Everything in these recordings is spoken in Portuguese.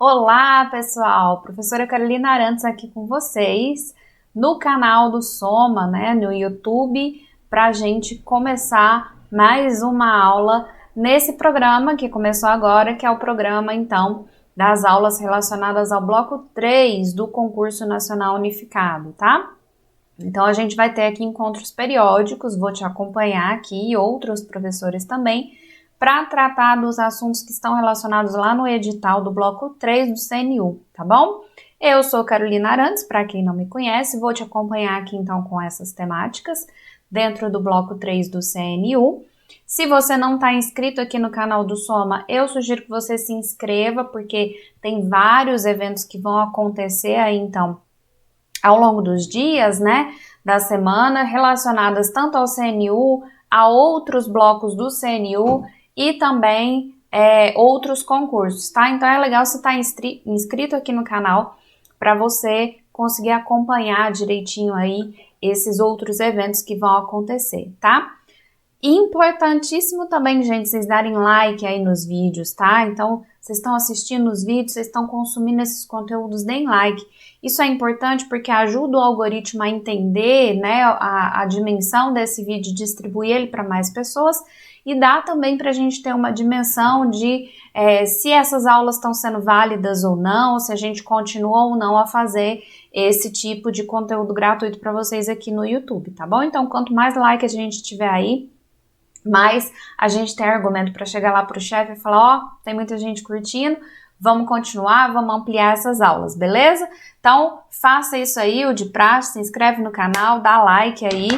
Olá, pessoal! Professora Carolina Arantes aqui com vocês no canal do Soma, no YouTube, para a gente começar mais uma aula nesse programa que começou agora, que é o programa, então, das aulas relacionadas ao bloco 3 do Concurso Nacional Unificado, tá? Então, a gente vai ter aqui encontros periódicos, vou te acompanhar aqui e outros professores também, para tratar dos assuntos que estão relacionados lá no edital do bloco 3 do CNU, tá bom? Eu sou Carolina Arantes, para quem não me conhece, vou te acompanhar aqui então com essas temáticas dentro do bloco 3 do CNU. Se você não está inscrito aqui no canal do Soma, eu sugiro que você se inscreva, porque tem vários eventos que vão acontecer aí então ao longo dos dias, da semana, relacionadas tanto ao CNU, a outros blocos do CNU, e também outros concursos, tá? Então é legal você estar inscrito aqui no canal para você conseguir acompanhar direitinho aí esses outros eventos que vão acontecer, tá? Importantíssimo também, gente, vocês darem like aí nos vídeos, tá? Então, vocês estão assistindo os vídeos, vocês estão consumindo esses conteúdos, deem like. Isso é importante porque ajuda o algoritmo a entender, a dimensão desse vídeo, distribuir ele para mais pessoas e dá também para a gente ter uma dimensão de se essas aulas estão sendo válidas ou não, se a gente continua ou não a fazer esse tipo de conteúdo gratuito para vocês aqui no YouTube, tá bom? Então, quanto mais like a gente tiver aí, mais a gente tem argumento para chegar lá para o chefe e falar, tem muita gente curtindo, vamos continuar, vamos ampliar essas aulas, beleza? Então, faça isso aí, o de praxe, se inscreve no canal, dá like aí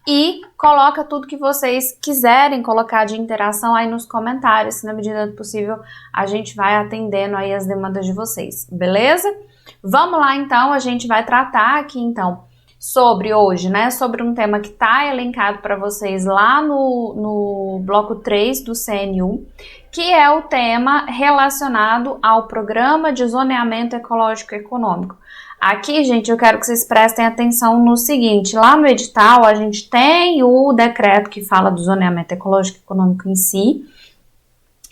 e coloca tudo que vocês quiserem colocar de interação aí nos comentários, na medida do possível a gente vai atendendo aí as demandas de vocês, beleza? Vamos lá então, a gente vai tratar aqui então sobre hoje, sobre um tema que está elencado para vocês lá no bloco 3 do CNU, que é o tema relacionado ao Programa de Zoneamento Ecológico e Econômico. Aqui, gente, eu quero que vocês prestem atenção no seguinte, lá no edital a gente tem o decreto que fala do zoneamento ecológico e econômico em si,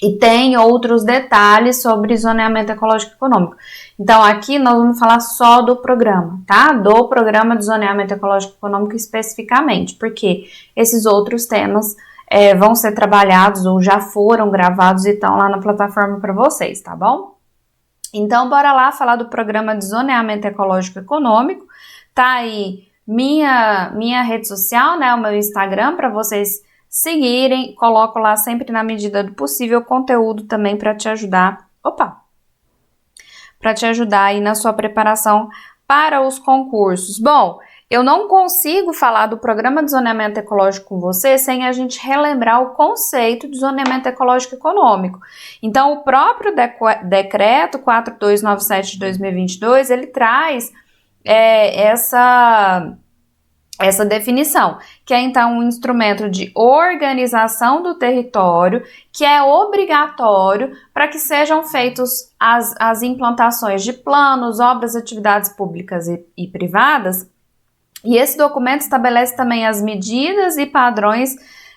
e tem outros detalhes sobre zoneamento ecológico e econômico. Então, aqui nós vamos falar só do programa, tá? Do programa de zoneamento ecológico e econômico especificamente, porque esses outros temas vão ser trabalhados ou já foram gravados e estão lá na plataforma para vocês, tá bom? Então, bora lá falar do programa de zoneamento ecológico e econômico. Tá aí minha rede social, o meu Instagram, para vocês seguirem, coloco lá sempre na medida do possível conteúdo também para te ajudar, para te ajudar aí na sua preparação para os concursos. Bom, eu não consigo falar do programa de zoneamento ecológico com você sem a gente relembrar o conceito de zoneamento ecológico econômico. Então, o próprio decreto 4297 de 2022, ele traz essa definição, que é então um instrumento de organização do território que é obrigatório para que sejam feitos as implantações de planos, obras, atividades públicas e privadas, e esse documento estabelece também as medidas e padrões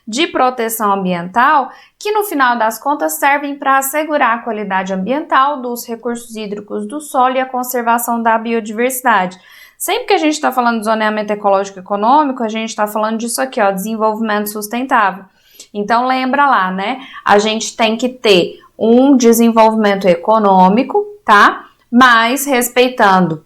de proteção ambiental que no final das contas servem para assegurar a qualidade ambiental dos recursos hídricos do solo e a conservação da biodiversidade. Sempre que a gente está falando de zoneamento ecológico e econômico, a gente está falando disso aqui, desenvolvimento sustentável. Então, lembra lá, a gente tem que ter um desenvolvimento econômico, tá? Mas respeitando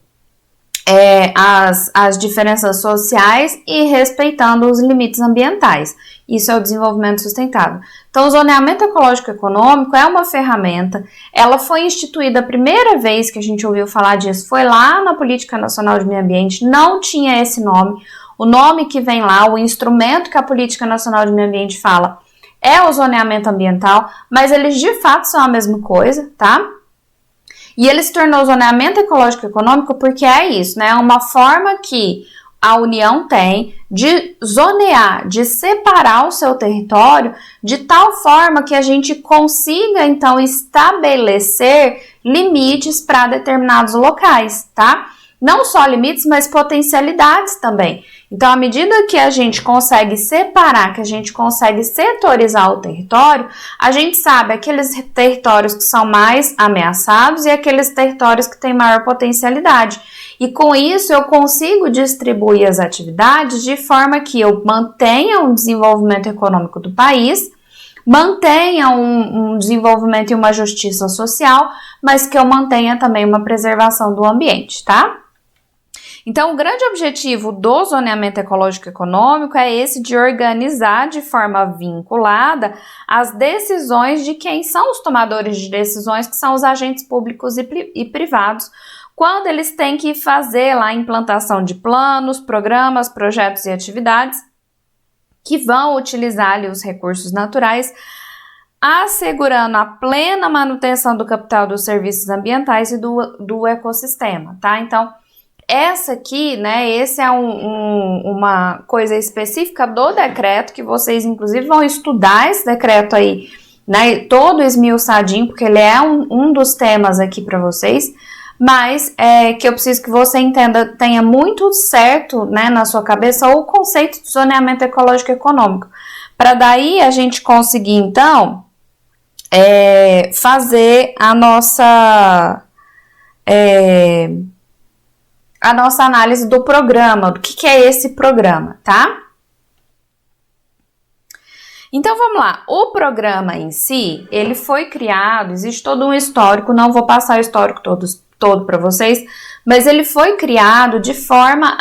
as diferenças sociais e respeitando os limites ambientais. Isso é o desenvolvimento sustentável. Então, o zoneamento ecológico e econômico é uma ferramenta, ela foi instituída a primeira vez que a gente ouviu falar disso, foi lá na Política Nacional de Meio Ambiente, não tinha esse nome, o nome que vem lá, o instrumento que a Política Nacional de Meio Ambiente fala, é o zoneamento ambiental, mas eles de fato são a mesma coisa, tá? E ele se tornou zoneamento ecológico e econômico porque é isso, é uma forma que a União tem de zonear, de separar o seu território de tal forma que a gente consiga, então, estabelecer limites para determinados locais, tá? não só limites, mas potencialidades também. Então, à medida que a gente consegue separar, que a gente consegue setorizar o território, a gente sabe aqueles territórios que são mais ameaçados e aqueles territórios que têm maior potencialidade. E com isso eu consigo distribuir as atividades de forma que eu mantenha um desenvolvimento econômico do país, mantenha um desenvolvimento e uma justiça social, mas que eu mantenha também uma preservação do ambiente, tá? Então, o grande objetivo do zoneamento ecológico econômico é esse de organizar de forma vinculada as decisões de quem são os tomadores de decisões, que são os agentes públicos e privados, quando eles têm que fazer lá a implantação de planos, programas, projetos e atividades que vão utilizar ali os recursos naturais, assegurando a plena manutenção do capital dos serviços ambientais e do ecossistema, tá? Então, essa aqui, né, esse é uma coisa específica do decreto, que vocês inclusive vão estudar esse decreto aí, né, todo esmiuçadinho, porque ele é um dos temas aqui para vocês, mas que eu preciso que você entenda, tenha muito certo, né, na sua cabeça o conceito de zoneamento ecológico econômico, para daí a gente conseguir, então, fazer a nossa análise do programa, do que é esse programa, tá? Então, vamos lá. O programa em si, ele foi criado, existe todo um histórico, não vou passar o histórico todo para vocês, mas ele foi criado de forma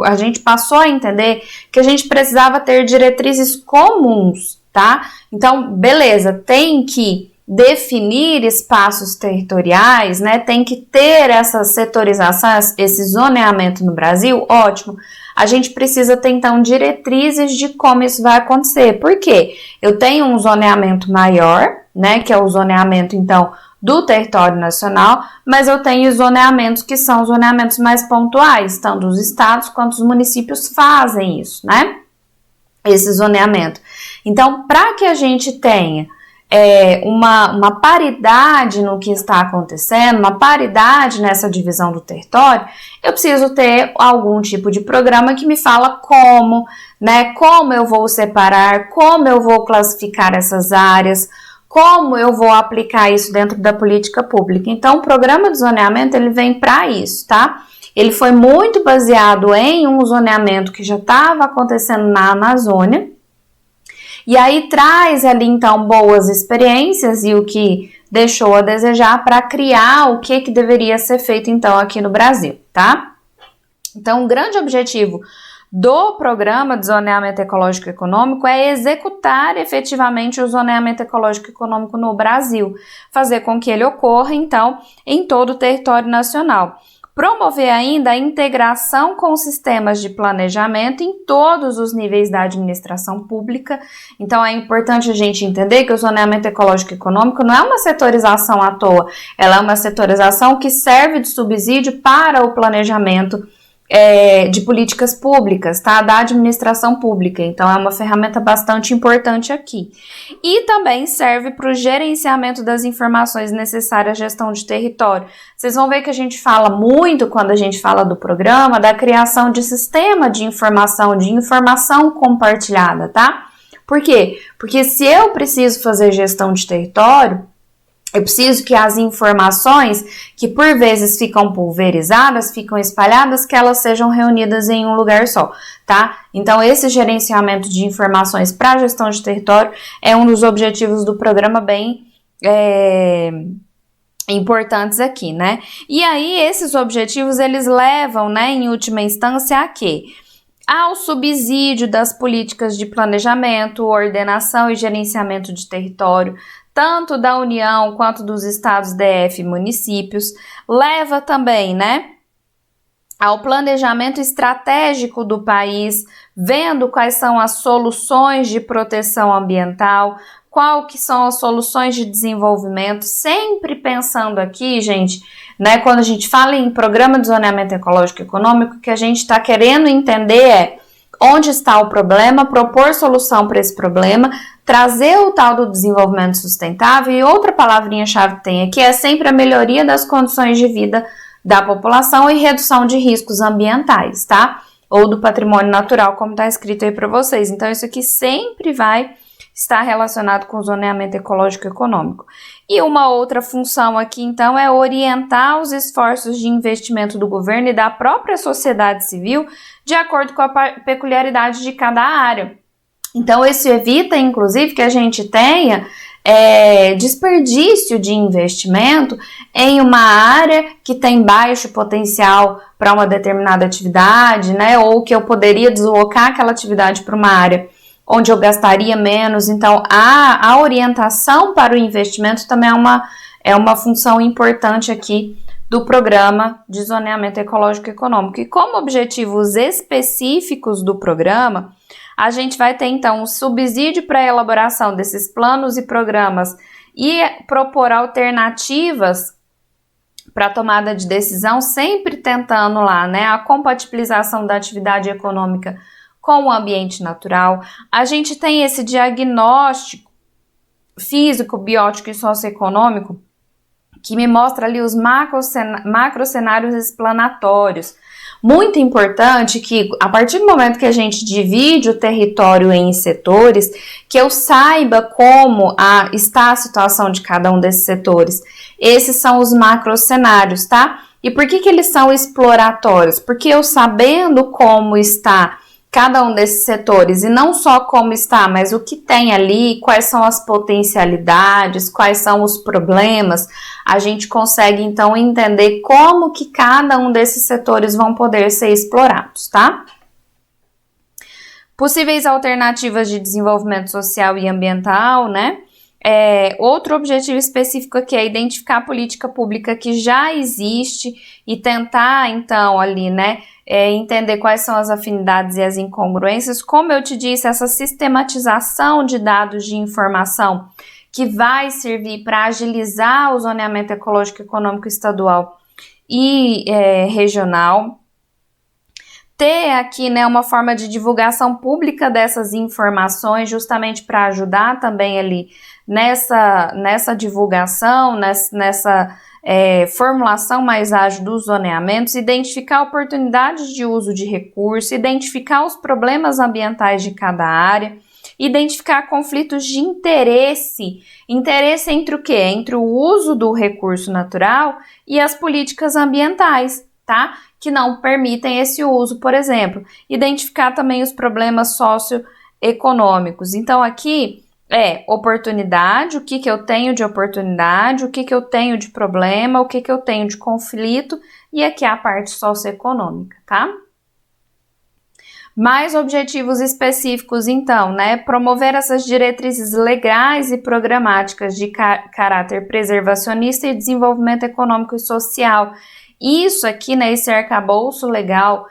a gente passou a entender que a gente precisava ter diretrizes comuns, tá? Então, beleza, tem que definir espaços territoriais, né? Tem que ter essa setorização, esse zoneamento no Brasil, ótimo. A gente precisa ter, então, diretrizes de como isso vai acontecer. Por quê? Eu tenho um zoneamento maior, né? Que é o zoneamento, então, do território nacional, mas eu tenho zoneamentos que são zoneamentos mais pontuais, tanto os estados quanto os municípios fazem isso, né? Esse zoneamento. Então, para que a gente tenha uma paridade no que está acontecendo, uma paridade nessa divisão do território, eu preciso ter algum tipo de programa que me fala como, né, como eu vou separar, como eu vou classificar essas áreas, como eu vou aplicar isso dentro da política pública. Então, o programa de zoneamento, ele vem para isso, tá? Ele foi muito baseado em um zoneamento que já estava acontecendo na Amazônia, e aí traz ali, então, boas experiências e o que deixou a desejar para criar o que deveria ser feito, então, aqui no Brasil, tá? Então, o grande objetivo do programa de zoneamento ecológico econômico é executar efetivamente o zoneamento ecológico econômico no Brasil, fazer com que ele ocorra, então, em todo o território nacional. Promover ainda a integração com sistemas de planejamento em todos os níveis da administração pública. Então, é importante a gente entender que o zoneamento ecológico econômico não é uma setorização à toa, ela é uma setorização que serve de subsídio para o planejamento de políticas públicas, tá? Da administração pública. Então, é uma ferramenta bastante importante aqui. E também serve para o gerenciamento das informações necessárias à gestão de território. Vocês vão ver que a gente fala muito, quando a gente fala do programa, da criação de sistema de informação compartilhada, tá? Por quê? Porque se eu preciso fazer gestão de território, eu preciso que as informações, que por vezes ficam pulverizadas, ficam espalhadas, que elas sejam reunidas em um lugar só, tá? Então, esse gerenciamento de informações para a gestão de território é um dos objetivos do programa bem importantes aqui, né? E aí, esses objetivos, eles levam, né, em última instância, a quê? Ao subsídio das políticas de planejamento, ordenação e gerenciamento de território, tanto da União quanto dos estados, DF e municípios, leva também, né, ao planejamento estratégico do país, vendo quais são as soluções de proteção ambiental, qual que são as soluções de desenvolvimento, sempre pensando aqui, gente, né, quando a gente fala em programa de zoneamento ecológico econômico, o que a gente está querendo entender é onde está o problema, propor solução para esse problema, trazer o tal do desenvolvimento sustentável, e outra palavrinha-chave que tem aqui é sempre a melhoria das condições de vida da população e redução de riscos ambientais, tá? Ou do patrimônio natural, como está escrito aí para vocês. Então, isso aqui sempre vai estar relacionado com o zoneamento ecológico e econômico. E uma outra função aqui, então, é orientar os esforços de investimento do governo e da própria sociedade civil de acordo com a peculiaridade de cada área. Então, isso evita, inclusive, que a gente tenha desperdício de investimento em uma área que tem baixo potencial para uma determinada atividade, né? Ou que eu poderia deslocar aquela atividade para uma área onde eu gastaria menos. Então, a orientação para o investimento também é uma função importante aqui do programa de zoneamento ecológico e econômico. E como objetivos específicos do programa, a gente vai ter, então, um subsídio para a elaboração desses planos e programas e propor alternativas para a tomada de decisão, sempre tentando lá, né, a compatibilização da atividade econômica com o ambiente natural. A gente tem esse diagnóstico físico, biótico e socioeconômico que me mostra ali os macro cenários explanatórios. Muito importante que, a partir do momento que a gente divide o território em setores, que eu saiba como está a situação de cada um desses setores. Esses são os macrocenários, tá? E por que eles são exploratórios? Porque eu sabendo como está cada um desses setores, e não só como está, mas o que tem ali, quais são as potencialidades, quais são os problemas, a gente consegue então entender como que cada um desses setores vão poder ser explorados, tá? Possíveis alternativas de desenvolvimento social e ambiental, né? Outro objetivo específico aqui é identificar a política pública que já existe e tentar, então, ali, né, entender quais são as afinidades e as incongruências. Como eu te disse, essa sistematização de dados de informação que vai servir para agilizar o zoneamento ecológico e econômico estadual e regional. Ter aqui, né, uma forma de divulgação pública dessas informações, justamente para ajudar também ali nessa divulgação, nessa formulação mais ágil dos zoneamentos, identificar oportunidades de uso de recursos, identificar os problemas ambientais de cada área, identificar conflitos de interesse. Interesse entre o quê? Entre o uso do recurso natural e as políticas ambientais, tá? Que não permitem esse uso, por exemplo. Identificar também os problemas socioeconômicos. Então, aqui oportunidade, o que eu tenho de oportunidade, o que eu tenho de problema, o que eu tenho de conflito, e aqui a parte socioeconômica, tá? Mais objetivos específicos, então, né? Promover essas diretrizes legais e programáticas de caráter preservacionista e desenvolvimento econômico e social. Isso aqui, né, esse arcabouço legal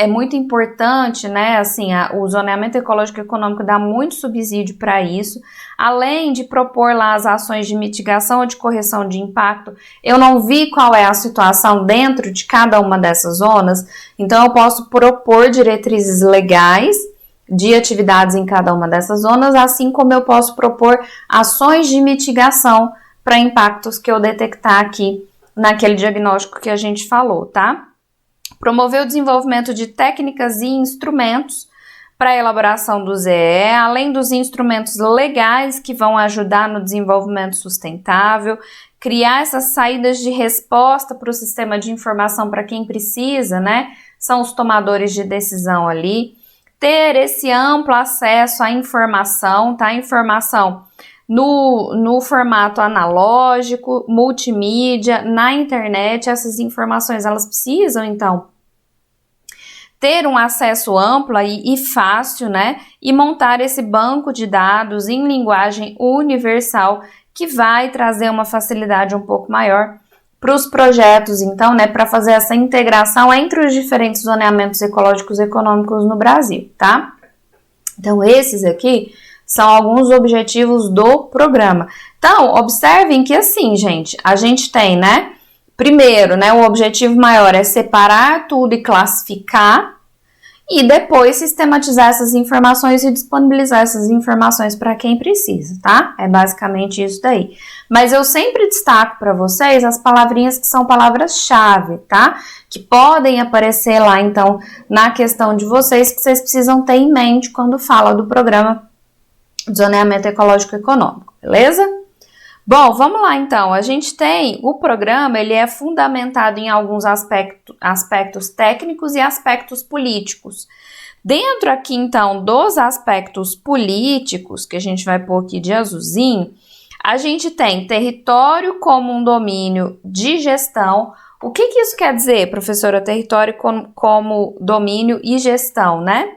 é muito importante, né, assim, o zoneamento ecológico e econômico dá muito subsídio para isso, além de propor lá as ações de mitigação ou de correção de impacto. Eu não vi qual é a situação dentro de cada uma dessas zonas, então eu posso propor diretrizes legais de atividades em cada uma dessas zonas, assim como eu posso propor ações de mitigação para impactos que eu detectar aqui naquele diagnóstico que a gente falou, tá? Promover o desenvolvimento de técnicas e instrumentos para a elaboração do ZE, além dos instrumentos legais que vão ajudar no desenvolvimento sustentável, criar essas saídas de resposta para o sistema de informação para quem precisa, né? São os tomadores de decisão ali. Ter esse amplo acesso à informação, tá? Informação no formato analógico, multimídia, na internet. Essas informações, elas precisam, então, ter um acesso amplo e fácil, né? E montar esse banco de dados em linguagem universal, que vai trazer uma facilidade um pouco maior para os projetos, então, né? Para fazer essa integração entre os diferentes zoneamentos ecológicos e econômicos no Brasil, tá? Então, esses aqui são alguns objetivos do programa. Então, observem que assim, gente, a gente tem, né? Primeiro, né, o objetivo maior é separar tudo e classificar. e depois sistematizar essas informações e disponibilizar essas informações para quem precisa, tá? É basicamente isso daí. Mas eu sempre destaco para vocês as palavrinhas que são palavras-chave, tá? Que podem aparecer lá, então, na questão de vocês, que vocês precisam ter em mente quando fala do programa de zoneamento ecológico econômico, beleza? Bom, vamos lá então. A gente tem o programa, ele é fundamentado em alguns aspectos técnicos e aspectos políticos. Dentro aqui então dos aspectos políticos, que a gente vai pôr aqui de azulzinho, a gente tem território como um domínio de gestão. O que isso quer dizer, professora? Território como domínio e gestão, né?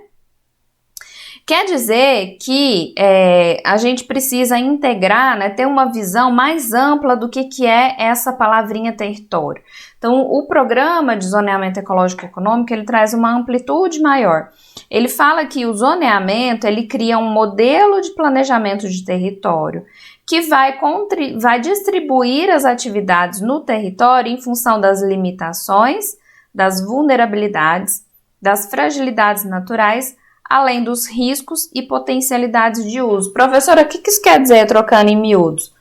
Quer dizer que a gente precisa integrar, né, ter uma visão mais ampla do que é essa palavrinha território. Então, o programa de zoneamento ecológico econômico, ele traz uma amplitude maior. Ele fala que o zoneamento, ele cria um modelo de planejamento de território que vai distribuir as atividades no território em função das limitações, das vulnerabilidades, das fragilidades naturais, além dos riscos e potencialidades de uso. Professora, o que isso quer dizer, trocando em miúdos?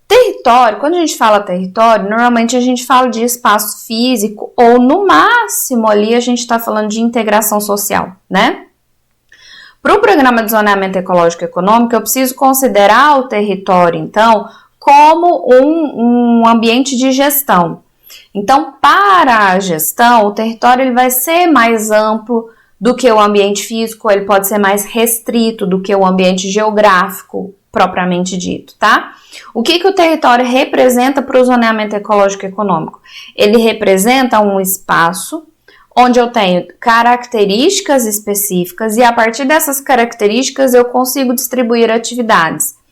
Território, quando a gente fala território, normalmente a gente fala de espaço físico ou, no máximo, ali a gente está falando de integração social, né? Para o programa de zoneamento ecológico econômico, eu preciso considerar o território, então, como um ambiente de gestão. Então, para a gestão, o território ele vai ser mais amplo do que o ambiente físico, ele pode ser mais restrito do que o ambiente geográfico propriamente dito, tá? O que o território representa para o zoneamento ecológico econômico? Ele representa um espaço onde eu tenho características específicas e a partir dessas características eu consigo distribuir atividades.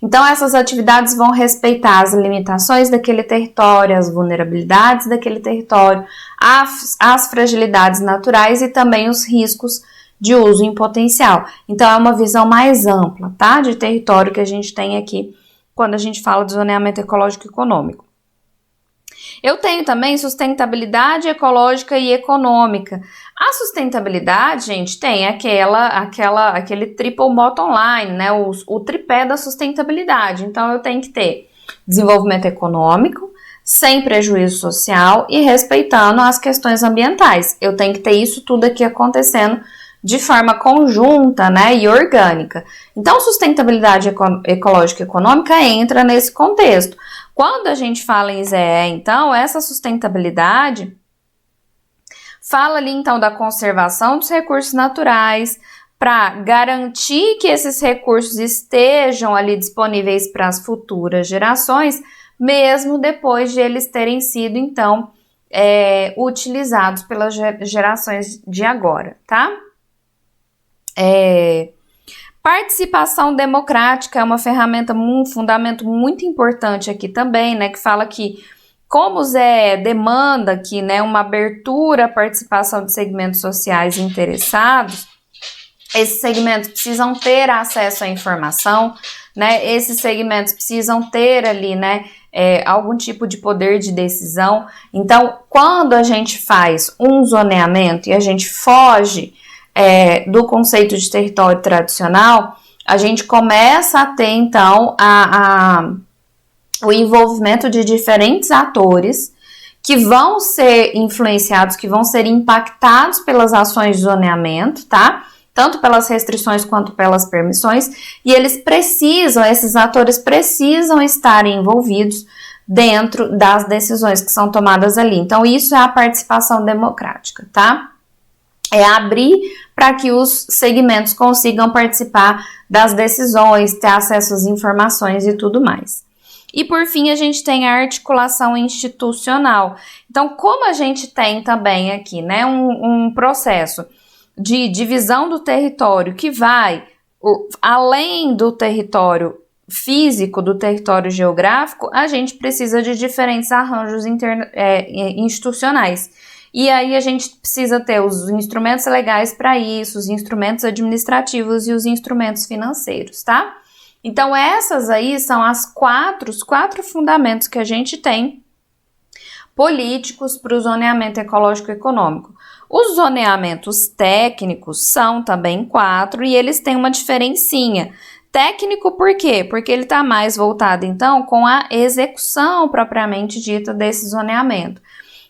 Então, essas atividades vão respeitar as limitações daquele território, as vulnerabilidades daquele território, as fragilidades naturais e também os riscos de uso em potencial. Então, é uma visão mais ampla, tá? De território que a gente tem aqui quando a gente fala de zoneamento ecológico econômico. Eu tenho também sustentabilidade ecológica e econômica. A sustentabilidade, gente, tem aquele triple bottom line, né? O tripé da sustentabilidade. Então, eu tenho que ter desenvolvimento econômico, sem prejuízo social e respeitando as questões ambientais. Eu tenho que ter isso tudo aqui acontecendo de forma conjunta, né, e orgânica. Então, sustentabilidade ecológica e econômica entra nesse contexto. Quando a gente fala em ZE, então, essa sustentabilidade fala ali, então, da conservação dos recursos naturais, para garantir que esses recursos estejam ali disponíveis para as futuras gerações, mesmo depois de eles terem sido, então, utilizados pelas gerações de agora, tá? Participação democrática é uma ferramenta, um fundamento muito importante aqui também, né, que fala que como o Zé demanda aqui, né, uma abertura à participação de segmentos sociais interessados, esses segmentos precisam ter acesso à informação, né, esses segmentos precisam ter ali, né, algum tipo de poder de decisão. Então, quando a gente faz um zoneamento e a gente foge do conceito de território tradicional, a gente começa a ter, então, o envolvimento de diferentes atores que vão ser influenciados, que vão ser impactados pelas ações de zoneamento, tá? Tanto pelas restrições quanto pelas permissões, e esses atores precisam estar envolvidos dentro das decisões que são tomadas ali. Então, isso é a participação democrática, tá? É abrir para que os segmentos consigam participar das decisões, ter acesso às informações e tudo mais. E por fim, a gente tem a articulação institucional. Então, como a gente tem também aqui, né, um processo de divisão do território que vai além do território físico, do território geográfico, a gente precisa de diferentes arranjos institucionais. E aí a gente precisa ter os instrumentos legais para isso, os instrumentos administrativos e os instrumentos financeiros, tá? Então, essas aí são os quatro fundamentos que a gente tem políticos para o zoneamento ecológico econômico. Os zoneamentos técnicos são também 4 e eles têm uma diferencinha. Técnico por quê? Porque ele está mais voltado, então, com a execução propriamente dita desse zoneamento.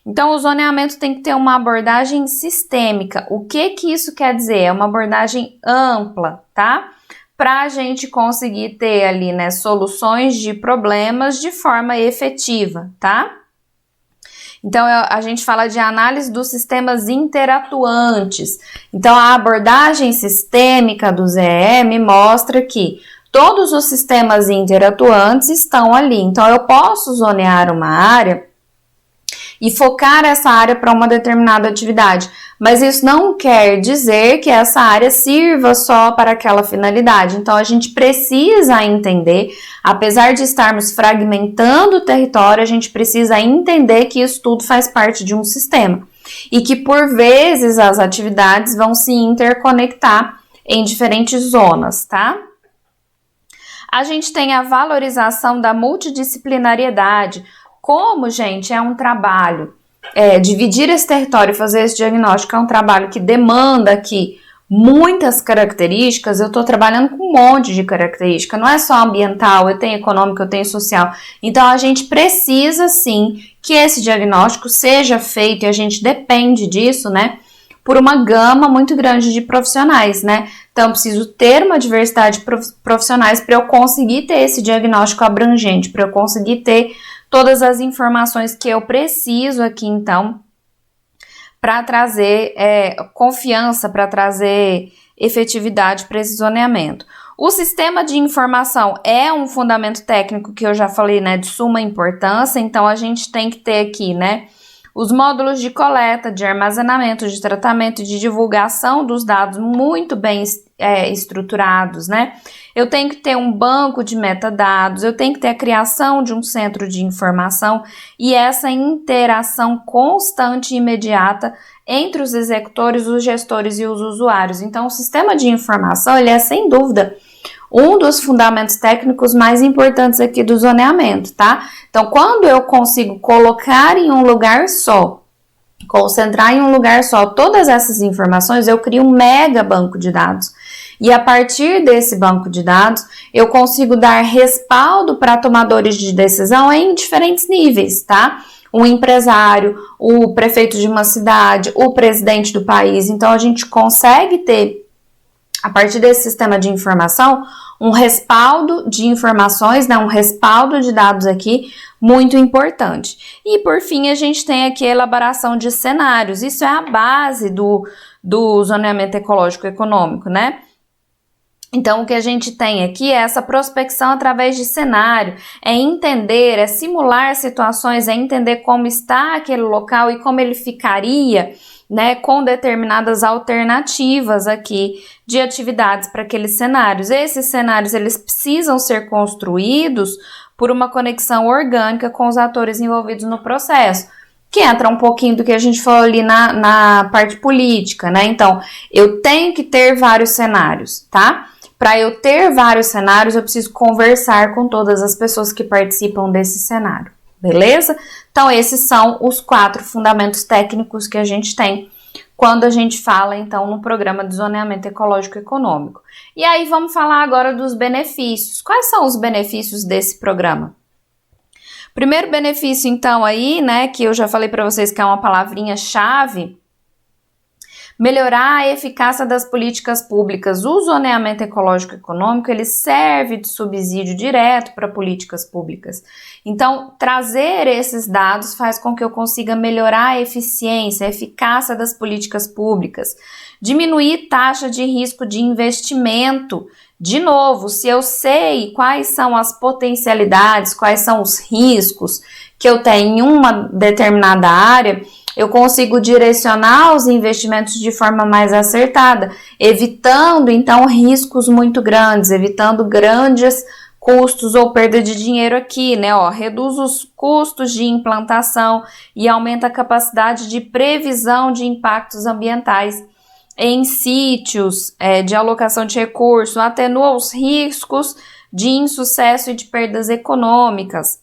Então, o zoneamento tem que ter uma abordagem sistêmica. O que isso quer dizer? É uma abordagem ampla, tá? Para a gente conseguir ter ali, né, soluções de problemas de forma efetiva, tá? Então, a gente fala de análise dos sistemas interatuantes. Então, a abordagem sistêmica do ZEM mostra que todos os sistemas interatuantes estão ali. Então, eu posso zonear uma área e focar essa área para uma determinada atividade, mas isso não quer dizer que essa área sirva só para aquela finalidade. Então, a gente precisa entender, apesar de estarmos fragmentando o território, a gente precisa entender que isso tudo faz parte de um sistema e que, por vezes, as atividades vão se interconectar em diferentes zonas, tá? A gente tem a valorização da multidisciplinariedade. Como, gente, é um trabalho, dividir esse território e fazer esse diagnóstico é um trabalho que demanda aqui muitas características. Eu estou trabalhando com um monte de característica, não é só ambiental, eu tenho econômico, eu tenho social. Então, a gente precisa, sim, que esse diagnóstico seja feito e a gente depende disso, né, por uma gama muito grande de profissionais, né? Então, eu preciso ter uma diversidade de profissionais para eu conseguir ter esse diagnóstico abrangente, para eu conseguir ter todas as informações que eu preciso aqui, então, para trazer confiança, para trazer efetividade para esse zoneamento. O sistema de informação é um fundamento técnico que eu já falei, né, de suma importância, então a gente tem que ter aqui, né, os módulos de coleta, de armazenamento, de tratamento e de divulgação dos dados muito bem estruturados, né? Eu tenho que ter um banco de metadados, eu tenho que ter a criação de um centro de informação e essa interação constante e imediata entre os executores, os gestores e os usuários. Então, o sistema de informação, ele é, sem dúvida, um dos fundamentos técnicos mais importantes aqui do zoneamento, tá? Então, quando eu consigo colocar em um lugar só, concentrar em um lugar só todas essas informações, eu crio um mega banco de dados. E a partir desse banco de dados, eu consigo dar respaldo para tomadores de decisão em diferentes níveis, tá? Um empresário, o prefeito de uma cidade, o presidente do país. Então, a gente consegue ter, a partir desse sistema de informação, um respaldo de informações, né, um respaldo de dados aqui muito importante. E por fim, a gente tem aqui a elaboração de cenários. Isso é a base do zoneamento ecológico econômico, né? Então, o que a gente tem aqui é essa prospecção através de cenário, é entender, é simular situações, é entender como está aquele local e como ele ficaria, né, com determinadas alternativas aqui de atividades para aqueles cenários. Esses cenários, eles precisam ser construídos por uma conexão orgânica com os atores envolvidos no processo, que entra um pouquinho do que a gente falou ali na parte política, né? Então, eu tenho que ter vários cenários, tá? Para eu ter vários cenários, eu preciso conversar com todas as pessoas que participam desse cenário, beleza? Então, esses são os 4 fundamentos técnicos que a gente tem quando a gente fala, então, no programa de zoneamento ecológico econômico. E aí, vamos falar agora dos benefícios. Quais são os benefícios desse programa? Primeiro benefício, então, aí, né, que eu já falei para vocês que é uma palavrinha-chave, melhorar a eficácia das políticas públicas. O zoneamento ecológico econômico, ele serve de subsídio direto para políticas públicas. Então, trazer esses dados faz com que eu consiga melhorar a eficiência, a eficácia das políticas públicas, diminuir taxa de risco de investimento. De novo, se eu sei quais são as potencialidades, quais são os riscos que eu tenho em uma determinada área, eu consigo direcionar os investimentos de forma mais acertada, evitando, então, riscos muito grandes, evitando grandes custos ou perda de dinheiro aqui, né? Reduz os custos de implantação e aumenta a capacidade de previsão de impactos ambientais em sítios de alocação de recursos, atenua os riscos de insucesso e de perdas econômicas.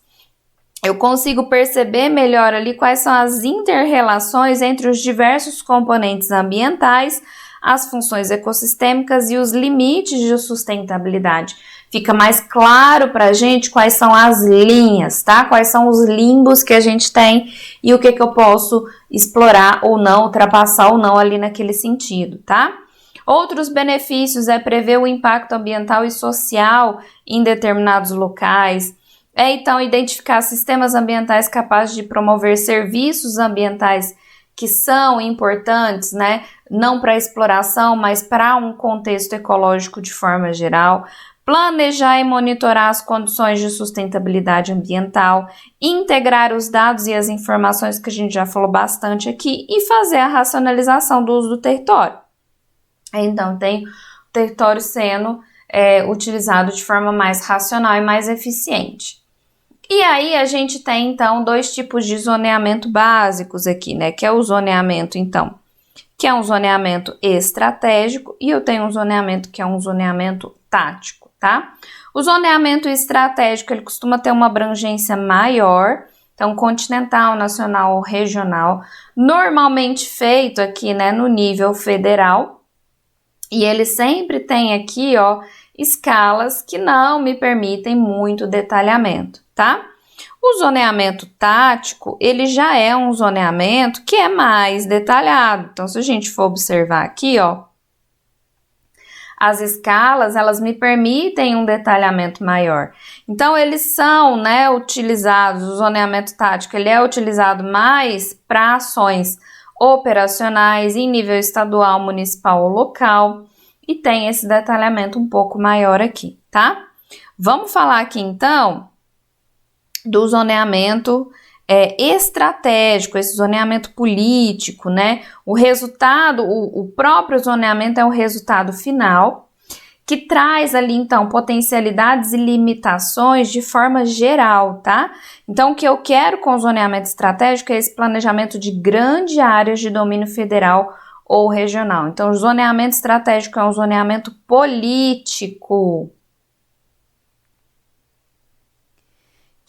eu consigo perceber melhor ali quais são as inter-relações entre os diversos componentes ambientais, as funções ecossistêmicas e os limites de sustentabilidade. Fica mais claro para a gente quais são as linhas, tá? Quais são os limbos que a gente tem e o que eu posso explorar ou não, ultrapassar ou não ali naquele sentido, tá? Outros benefícios é prever o impacto ambiental e social em determinados locais, então identificar sistemas ambientais capazes de promover serviços ambientais que são importantes, né? Não para exploração, mas para um contexto ecológico de forma geral. Planejar e monitorar as condições de sustentabilidade ambiental, integrar os dados e as informações que a gente já falou bastante aqui e fazer a racionalização do uso do território. Então, tem o território sendo utilizado de forma mais racional e mais eficiente. E aí a gente tem, então, dois tipos de zoneamento básicos aqui, né? Que é o zoneamento, então, que é um zoneamento estratégico e eu tenho um zoneamento que é um zoneamento tático, tá? O zoneamento estratégico, ele costuma ter uma abrangência maior, então continental, nacional ou regional, normalmente feito aqui, né, no nível federal, e ele sempre tem aqui, ó, escalas que não me permitem muito detalhamento, tá? O zoneamento tático, ele já é um zoneamento que é mais detalhado. Então, se a gente for observar aqui, ó, as escalas, elas me permitem um detalhamento maior. Então, eles são, né, utilizados, o zoneamento tático, ele é utilizado mais para ações operacionais em nível estadual, municipal ou local, e tem esse detalhamento um pouco maior aqui, tá? Vamos falar aqui, então, do zoneamento estratégico, esse zoneamento político, né? O resultado, o próprio zoneamento é o resultado final, que traz ali, então, potencialidades e limitações de forma geral, tá? Então, o que eu quero com o zoneamento estratégico é esse planejamento de grandes áreas de domínio federal ou regional. Então, o zoneamento estratégico é um zoneamento político,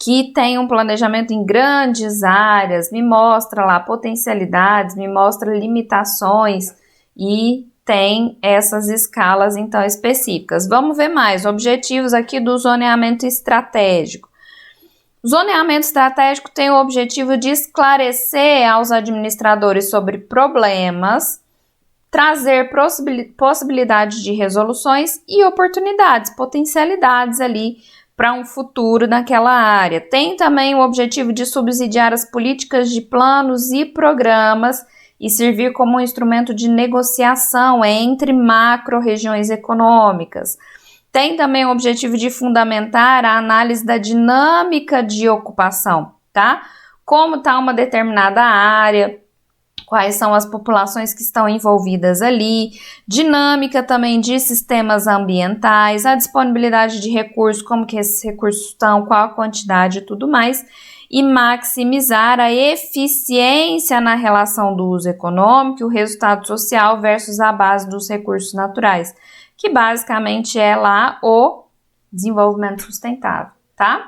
que tem um planejamento em grandes áreas, me mostra lá potencialidades, me mostra limitações e tem essas escalas, então, específicas. Vamos ver mais, objetivos aqui do zoneamento estratégico. O zoneamento estratégico tem o objetivo de esclarecer aos administradores sobre problemas, trazer possibilidades de resoluções e oportunidades, potencialidades ali para um futuro naquela área. Tem também o objetivo de subsidiar as políticas de planos e programas e servir como um instrumento de negociação entre macro-regiões econômicas. Tem também o objetivo de fundamentar a análise da dinâmica de ocupação, tá? Como está uma determinada área, quais são as populações que estão envolvidas ali, dinâmica também de sistemas ambientais, a disponibilidade de recursos, como que esses recursos estão, qual a quantidade e tudo mais, e maximizar a eficiência na relação do uso econômico e o resultado social versus a base dos recursos naturais, que basicamente é lá o desenvolvimento sustentável, tá?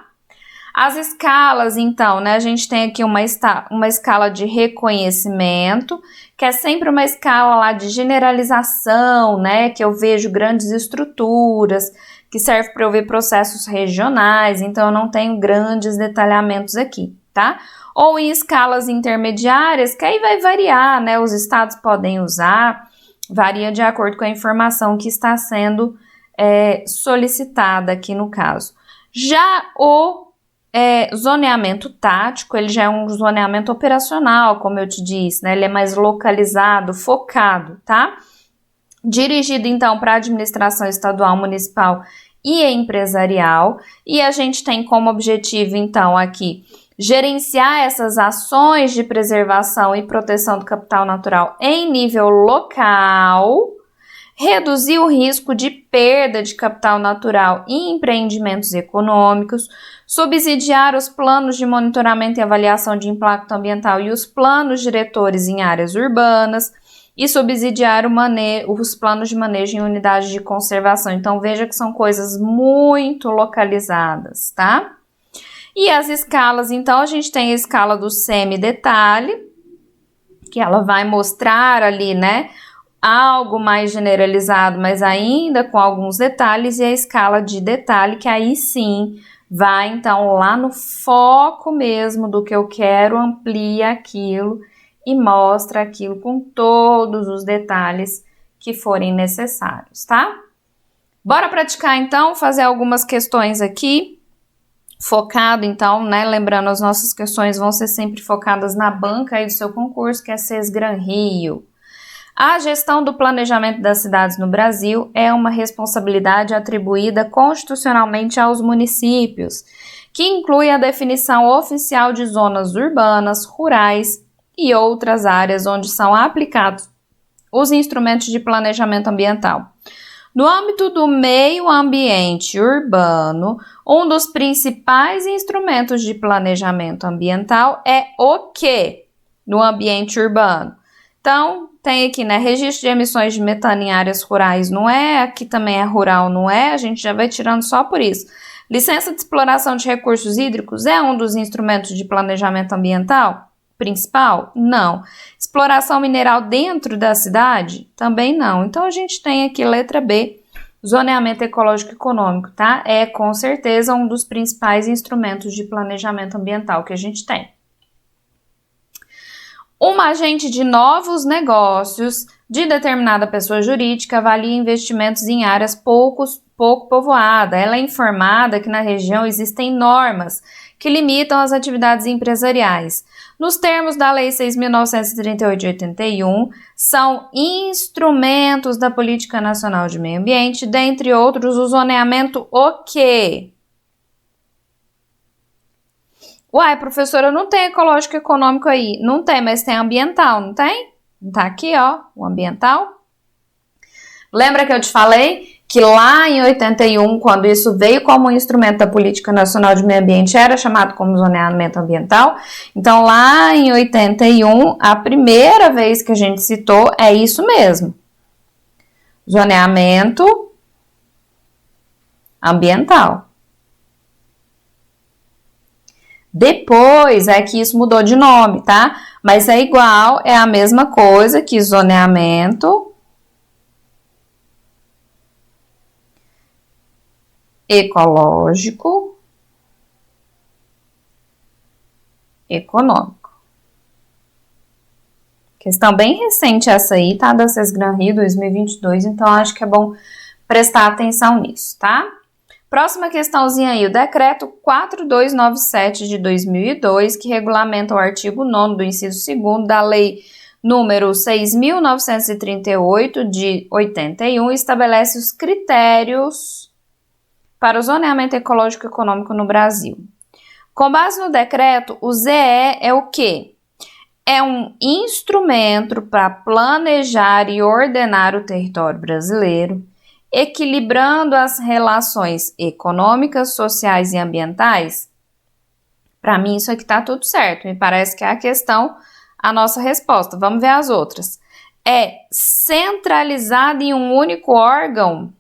As escalas, então, né, a gente tem aqui uma escala de reconhecimento, que é sempre uma escala lá de generalização, né, que eu vejo grandes estruturas, que serve para eu ver processos regionais, então eu não tenho grandes detalhamentos aqui, tá? Ou em escalas intermediárias, que aí vai variar, né, os estados podem usar, varia de acordo com a informação que está sendo solicitada aqui no caso. Já o zoneamento tático, ele já é um zoneamento operacional, como eu te disse, né? Ele é mais localizado, focado, tá? Dirigido, então, para a administração estadual, municipal e empresarial. E a gente tem como objetivo, então, aqui, gerenciar essas ações de preservação e proteção do capital natural em nível local, reduzir o risco de perda de capital natural em empreendimentos econômicos, subsidiar os planos de monitoramento e avaliação de impacto ambiental e os planos diretores em áreas urbanas e subsidiar os planos de manejo em unidades de conservação. Então, veja que são coisas muito localizadas, tá? E as escalas, então, a gente tem a escala do semi-detalhe, que ela vai mostrar ali, né, algo mais generalizado, mas ainda com alguns detalhes, e a escala de detalhe, que aí sim vai, então, lá no foco mesmo do que eu quero, amplia aquilo e mostra aquilo com todos os detalhes que forem necessários, tá? Bora praticar, então, fazer algumas questões aqui, focado, então, né, lembrando, as nossas questões vão ser sempre focadas na banca aí do seu concurso, que é Sesgran Rio. A gestão do planejamento das cidades no Brasil é uma responsabilidade atribuída constitucionalmente aos municípios, que inclui a definição oficial de zonas urbanas, rurais e outras áreas onde são aplicados os instrumentos de planejamento ambiental. No âmbito do meio ambiente urbano, um dos principais instrumentos de planejamento ambiental é o quê? No ambiente urbano. Então, tem aqui, né, registro de emissões de metano em áreas rurais não é, aqui também é rural não é, a gente já vai tirando só por isso. Licença de exploração de recursos hídricos é um dos instrumentos de planejamento ambiental principal? Não. Exploração mineral dentro da cidade? Também não. Então, a gente tem aqui letra B, zoneamento ecológico econômico, tá? É com certeza um dos principais instrumentos de planejamento ambiental que a gente tem. Uma agente de novos negócios de determinada pessoa jurídica avalia investimentos em áreas pouco povoadas. Ela é informada que na região existem normas que limitam as atividades empresariais. Nos termos da Lei 6.938 de 81, são instrumentos da Política Nacional de Meio Ambiente, dentre outros, o zoneamento o quê? Uai, professora, não tem ecológico econômico aí. Não tem, mas tem ambiental, não tem? Tá aqui, ó, o ambiental. Lembra que eu te falei que lá em 81, quando isso veio como instrumento da Política Nacional de Meio Ambiente, era chamado como zoneamento ambiental? Então, lá em 81, a primeira vez que a gente citou é isso mesmo. Zoneamento ambiental. Depois é que isso mudou de nome, tá? Mas é igual, é a mesma coisa que zoneamento ecológico econômico. Questão bem recente essa aí, tá? Da Sesgran Rio 2022, então acho que é bom prestar atenção nisso, tá? Próxima questãozinha aí, o decreto 4297 de 2002, que regulamenta o artigo 9º do inciso 2º da lei número 6.938 de 81, estabelece os critérios para o zoneamento ecológico econômico no Brasil. Com base no decreto, o ZE é o quê? É um instrumento para planejar e ordenar o território brasileiro, equilibrando as relações econômicas, sociais e ambientais? Para mim, isso aqui tá tudo certo. Me parece que é a questão, a nossa resposta. Vamos ver as outras. É centralizado em um único órgão?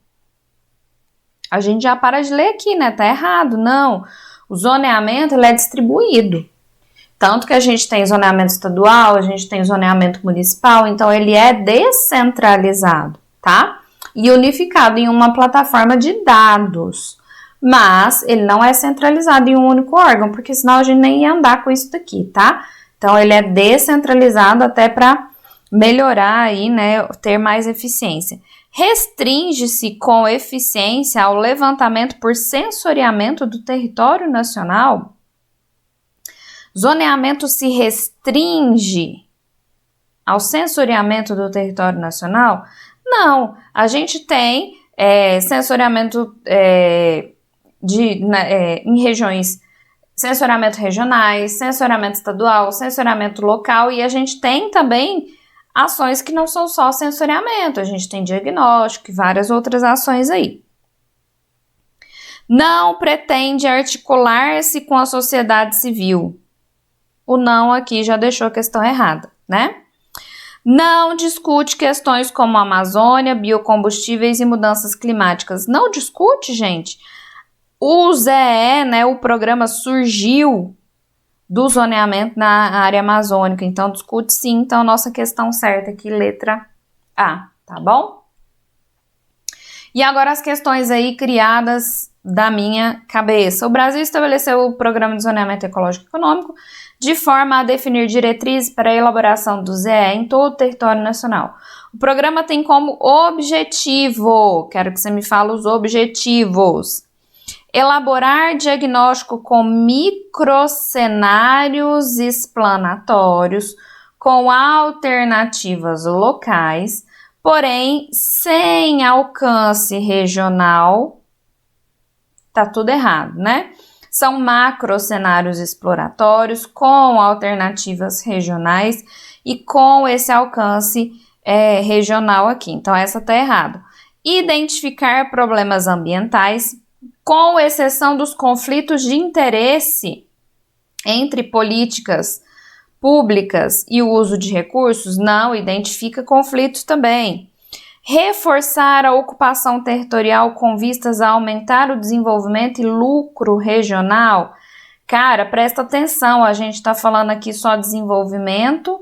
A gente já para de ler aqui, né? Tá errado. Não. O zoneamento, ele é distribuído. Tanto que a gente tem zoneamento estadual, a gente tem zoneamento municipal, então ele é descentralizado, tá? E unificado em uma plataforma de dados, mas ele não é centralizado em um único órgão, porque senão a gente nem ia andar com isso daqui, tá? Então ele é descentralizado até para melhorar aí, né, ter mais eficiência. Restringe-se com eficiência ao levantamento por sensoriamento do território nacional? Zoneamento se restringe ao sensoriamento do território nacional? Não, a gente tem sensoriamento em regiões, sensoriamento regionais, sensoriamento estadual, sensoriamento local, e a gente tem também ações que não são só sensoriamento, a gente tem diagnóstico e várias outras ações aí. Não pretende articular-se com a sociedade civil. O não aqui já deixou a questão errada, né? Não discute questões como Amazônia, biocombustíveis e mudanças climáticas. Não discute, gente. O ZE, né, o programa surgiu do zoneamento na área amazônica, então discute sim, então nossa questão certa aqui, letra A, tá bom? E agora as questões aí criadas da minha cabeça. O Brasil estabeleceu o Programa de Zoneamento Ecológico e Econômico de forma a definir diretrizes para a elaboração do ZE em todo o território nacional. O programa tem como objetivo, quero que você me fale os objetivos, elaborar diagnóstico com microcenários explanatórios com alternativas locais, porém sem alcance regional. Tá tudo errado, né? São macrocenários exploratórios com alternativas regionais e com esse alcance regional aqui. Então, essa tá errado. Identificar problemas ambientais, com exceção dos conflitos de interesse entre políticas públicas e o uso de recursos, não identifica conflitos também. Reforçar a ocupação territorial com vistas a aumentar o desenvolvimento e lucro regional. Cara, presta atenção, a gente está falando aqui só desenvolvimento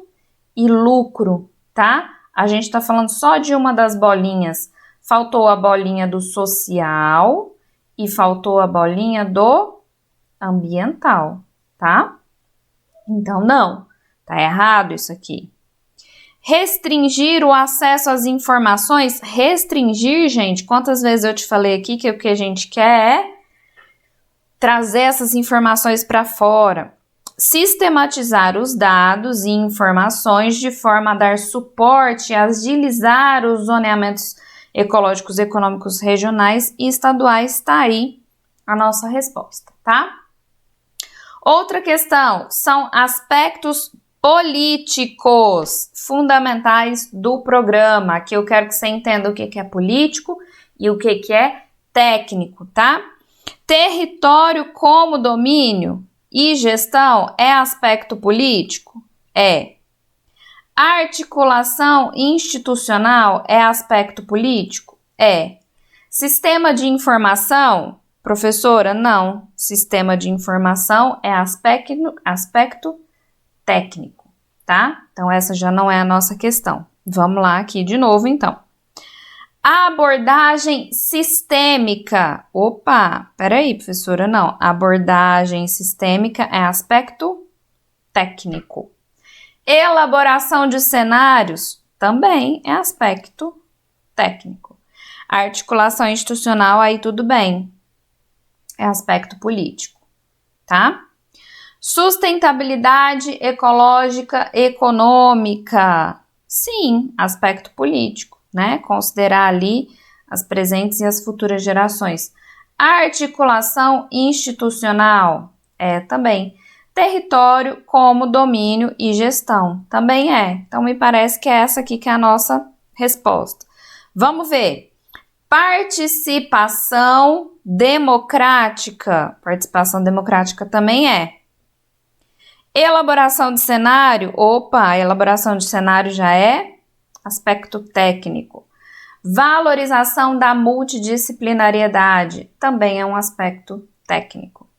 e lucro, tá? A gente está falando só de uma das bolinhas. Faltou a bolinha do social e faltou a bolinha do ambiental, tá? Então, não, tá errado isso aqui. Restringir o acesso às informações. Restringir, gente, quantas vezes eu te falei aqui que o que a gente quer é trazer essas informações para fora. Sistematizar os dados e informações de forma a dar suporte a agilizar os zoneamentos ecológicos, econômicos, regionais e estaduais. Está aí a nossa resposta, tá? Outra questão são aspectos políticos fundamentais do programa. Aqui eu quero que você entenda o que é político e o que é técnico, tá? Território como domínio e gestão é aspecto político? É. Articulação institucional é aspecto político? É. Sistema de informação? Professora, não. Sistema de informação é aspecto técnico, tá? Então, essa já não é a nossa questão. Vamos lá aqui de novo, então. Abordagem sistêmica. Opa, peraí, professora, não. Abordagem sistêmica é aspecto técnico. Elaboração de cenários também é aspecto técnico. Articulação institucional, aí tudo bem. É aspecto político, tá? Sustentabilidade ecológica, econômica. Sim, aspecto político, né? Considerar ali as presentes e as futuras gerações. Articulação institucional. Também. Território como domínio e gestão. Também é. Então, me parece que é essa aqui que é a nossa resposta. Vamos ver. Participação democrática. Participação democrática também é. Elaboração de cenário. Opa, elaboração de cenário já é aspecto técnico. Valorização da multidisciplinariedade. Também é um aspecto técnico.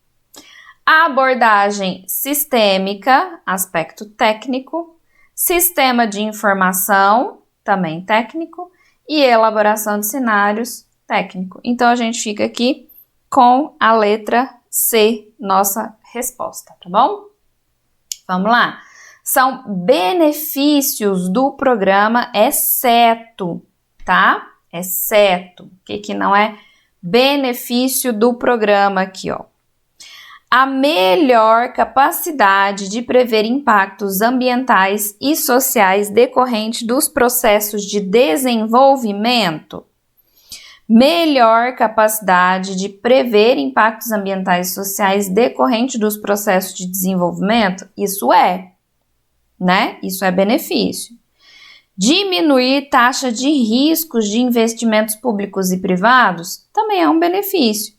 Abordagem sistêmica, aspecto técnico. Sistema de informação, também técnico. E elaboração de cenários, técnico. Então, a gente fica aqui com a letra C, nossa resposta, tá bom? Vamos lá. São benefícios do programa, exceto, tá? Exceto. O que não é benefício do programa aqui, ó? A melhor capacidade de prever impactos ambientais e sociais decorrentes dos processos de desenvolvimento. Melhor capacidade de prever impactos ambientais e sociais decorrentes dos processos de desenvolvimento, isso é, né? Isso é benefício. Diminuir taxa de riscos de investimentos públicos e privados, também é um benefício.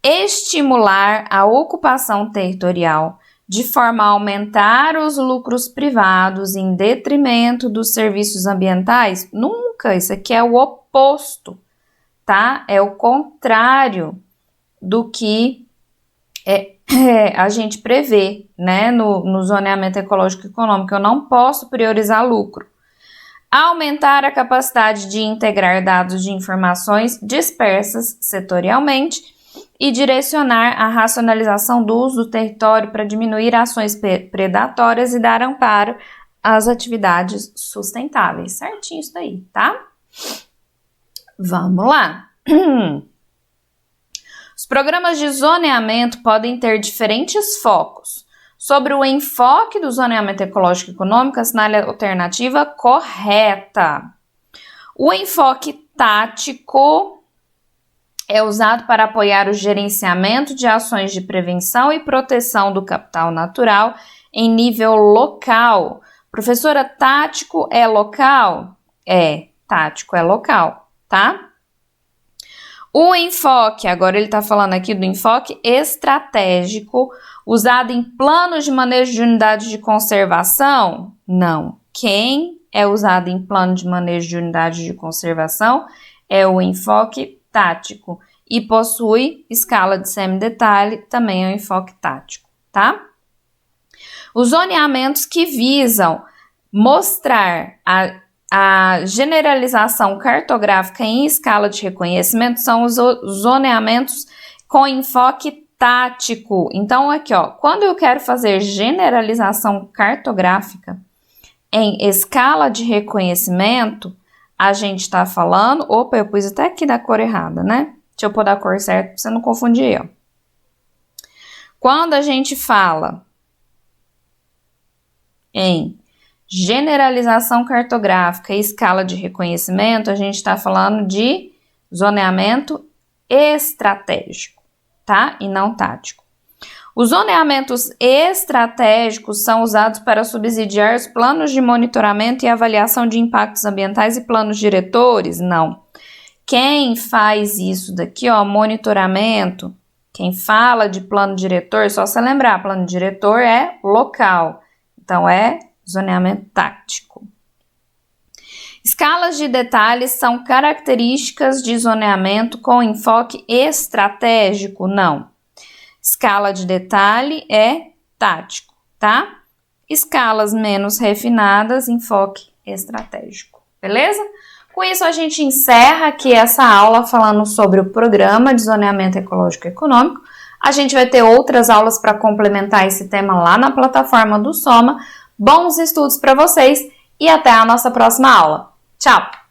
Estimular a ocupação territorial de forma a aumentar os lucros privados em detrimento dos serviços ambientais? Nunca, isso aqui é o oposto, tá? É o contrário do que a gente prevê, né, no zoneamento ecológico e econômico. Eu não posso priorizar lucro. Aumentar a capacidade de integrar dados de informações dispersas setorialmente e direcionar a racionalização do uso do território para diminuir ações predatórias e dar amparo às atividades sustentáveis. Certinho isso daí, tá? Vamos lá. Os programas de zoneamento podem ter diferentes focos. Sobre o enfoque do zoneamento ecológico e econômico, assinale a alternativa correta. O enfoque tático é usado para apoiar o gerenciamento de ações de prevenção e proteção do capital natural em nível local. Professora, tático é local? É, tático é local, tá? O enfoque, agora ele está falando aqui do enfoque estratégico, usado em planos de manejo de unidades de conservação? Não. Quem é usado em plano de manejo de unidades de conservação é o enfoque tático e possui escala de semidetalhe, também é o enfoque tático, tá? Os zoneamentos que visam mostrar a generalização cartográfica em escala de reconhecimento são os zoneamentos com enfoque tático. Então, aqui, ó, quando eu quero fazer generalização cartográfica em escala de reconhecimento, a gente está falando... Opa, eu pus até aqui da cor errada, né? Deixa eu pôr da cor certa para você não confundir, ó. Quando a gente fala em generalização cartográfica e escala de reconhecimento, a gente está falando de zoneamento estratégico, tá? E não tático. Os zoneamentos estratégicos são usados para subsidiar os planos de monitoramento e avaliação de impactos ambientais e planos diretores? Não. Quem faz isso daqui, ó, monitoramento, quem fala de plano diretor, só se lembrar, plano diretor é local, então é zoneamento tático. Escalas de detalhes são características de zoneamento com enfoque estratégico? Não. Escala de detalhe é tático, tá? Escalas menos refinadas, enfoque estratégico, beleza? Com isso, a gente encerra aqui essa aula falando sobre o programa de zoneamento ecológico e econômico. A gente vai ter outras aulas para complementar esse tema lá na plataforma do Soma. Bons estudos para vocês e até a nossa próxima aula. Tchau!